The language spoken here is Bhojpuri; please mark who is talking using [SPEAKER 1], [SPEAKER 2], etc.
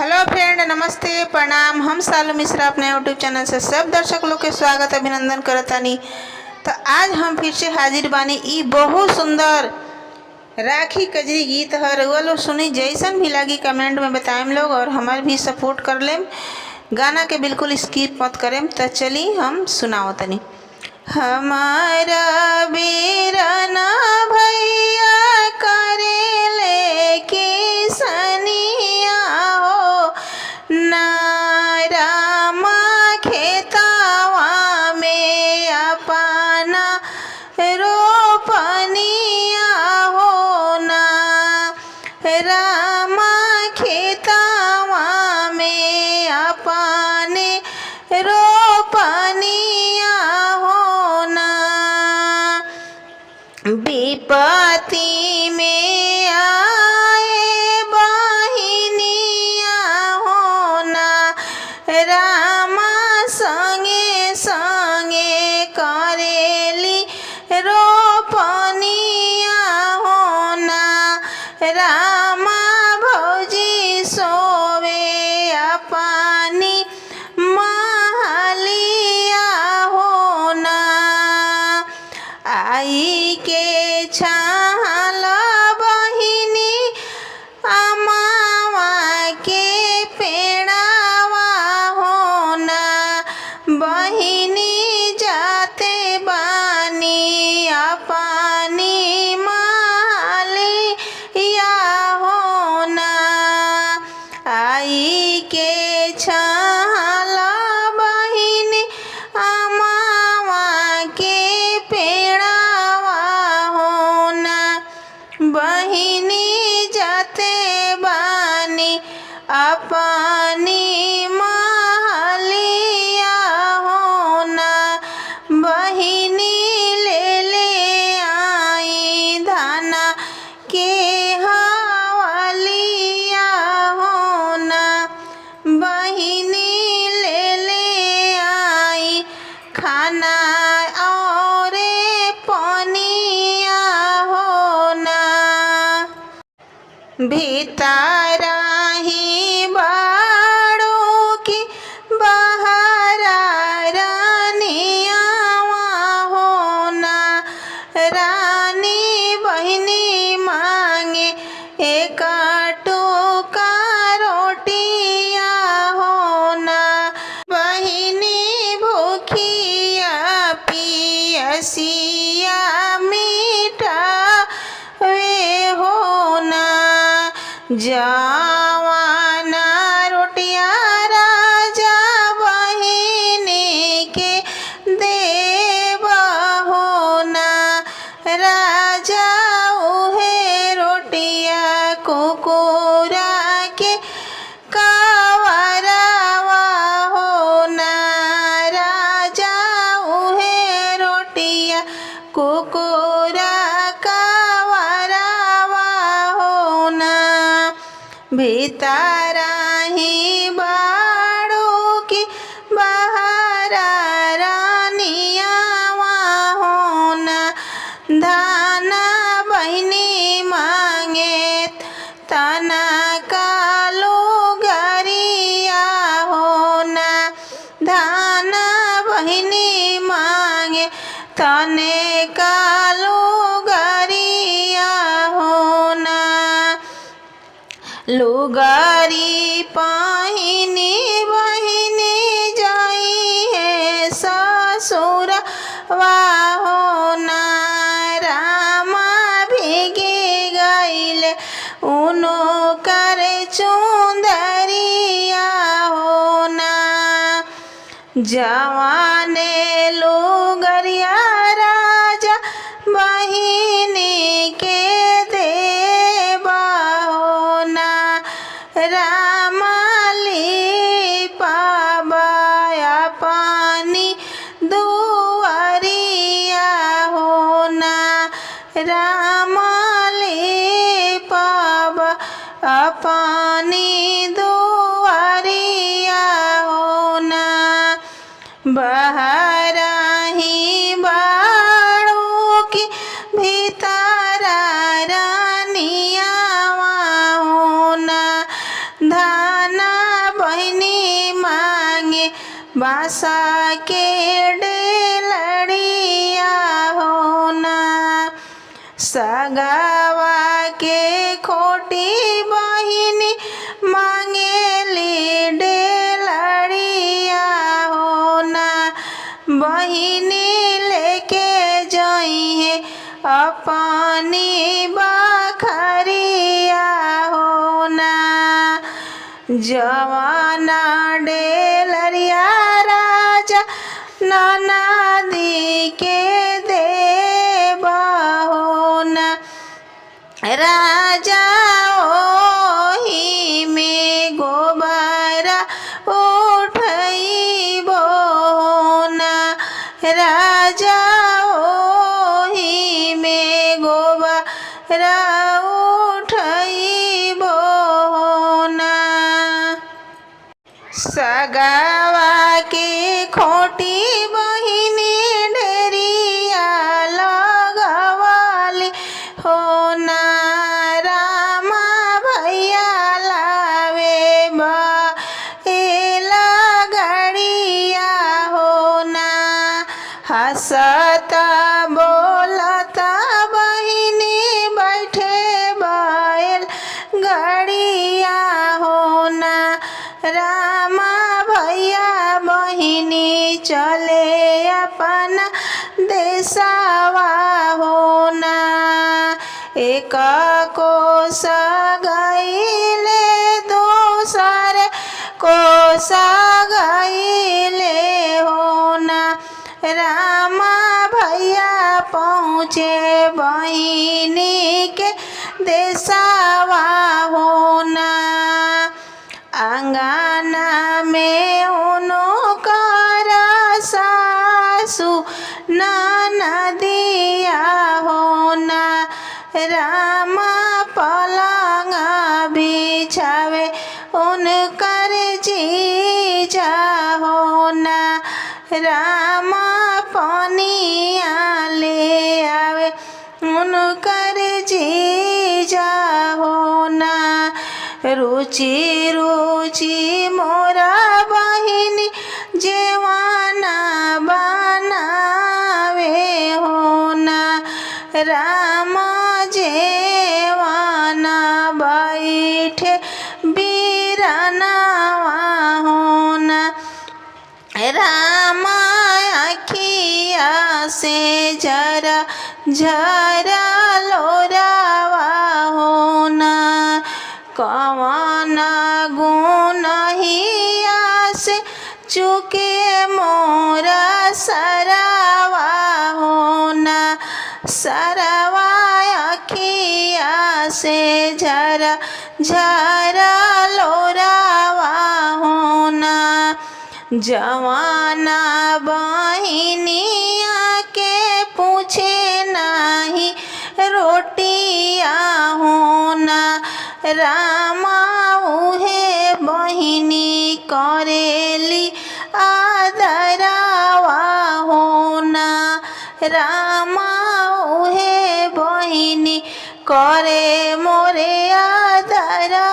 [SPEAKER 1] हेलो फ्रेंड, नमस्ते, प्रणाम। हम सालू मिश्रा अपने यूट्यूब चैनल से सब दर्शक लोग के स्वागत अभिनंदन करतानी। तो आज हम फिर से हाजिर बानी। ई बहुत सुंदर राखी कजरी गीत है। वो लोग सुनी, जैसन भी लगी कमेंट में बताएम लोग और हमारे भी सपोर्ट कर लेम। गाना के बिल्कुल स्किप मत करें। तो चली हम सुनाओ तनी। हमारा बेरना भैया करेले के सनिया हो नारामा खेतावा में अपना रोपनिया हो ना रामा खेतावा में अपने रोपनिया हो ना विपत्ति में आए बहिनिया हो ना रामा संगे संगे करेली रोपनिया हो ना रामा भौजी सोवे अपनी महलिया हो ना आई के छाल बहिनी अमावा के पेड़ावा हो ना बहिनी जाते बानी अपनी महलिया हो ना आई के छाल बहिनी अमावा के पेड़ावा हो ना बहिनी जाते बानी अपनी महलिया हो ना बहिनी ले ले आई धाना के हवालिया हो ना बहिनी ले ले आई खाना और पनिया हो ना भीतर ही बाड़ों की बाहर रानिया हो ना रानी बहिनी मांगे एक टोका रोटिया हो ना बहिनी भूखिया पियसिया मीठा वे हो ना जवाना रोटिया राजा बहिनी के देव हो ना राजा उहे रोटिया कुकुरा के कावरावा हो ना राजा उहे रोटिया कुकुरा कावरावा हो ना भीतर ही बाड़ों की बाहर रानिया हो ना धाना बहिनी मांगे तना कालो गरिया हो ना धाना बहिनी मांगे तने कालो गरिया हो ना लुगारी पहिनी बहिनी जाई है ससुर हो ना रामा भीगी गईल उनो कर चुंदरिया हो ना जवाने लुगरिया राजा बहिनी के देवा हो ना रामाली पाबाया पानी दुआरिया हो ना रामाली पाबा अपनी दुआरिया हो ना बाहर ही बाड़ों की भीतर रानिया हो ना धाना बासा के डेलड़िया हो ना, सगावा के खोटी बहिनी मांगेली डेलड़िया हो ना, बहिनी लेके जाई है अपनी बखरिया हो ना, जवाना डेलरिया राजा ननदी के देबा हो ना, राजा ओही में गोबरा उठैबो हो ना, राजा ओही में गोबरा उठैबो हो ना, सगावा के खोटी बहिनी ढेरिया लगवाली हो ना, रामा भैया लावे एला गड़िया हो ना, हंसता बोलता बहिनी बैठे बैल गड़िया हो ना, रामा भैया बहिनी चले अपना देशवा हो ना, एक को सगाइले दूसरे को सगाइले हो ना, रामा भैया पहुँचे बहिनी के देशवा हो ना, अंगना में उनकर सासु ननदिया हो ना, रामा पलंग बिछावे उनकर जीजा हो ना, रामा पनिया ले आवे उनकर जीजा हो ना, रुचि रुचि मोरा बहिनी जेवाना बनावे हो ना, रामा जेवाना बैठे बीरानावा हो ना, रामा अखिया से जरा जरा लोरावा हो ना, कवन गुनहिया से चुके मोरा सरवा हो ना, सरवा अखिया से झरा झरा लोरावा हो ना, जवाना बहिनिया के पूछे नहीं रोटिया हो ना, रामा उहे बहिनी करेली आदरावा हो ना, रामा उहे बहिनी करे मोरे आदरा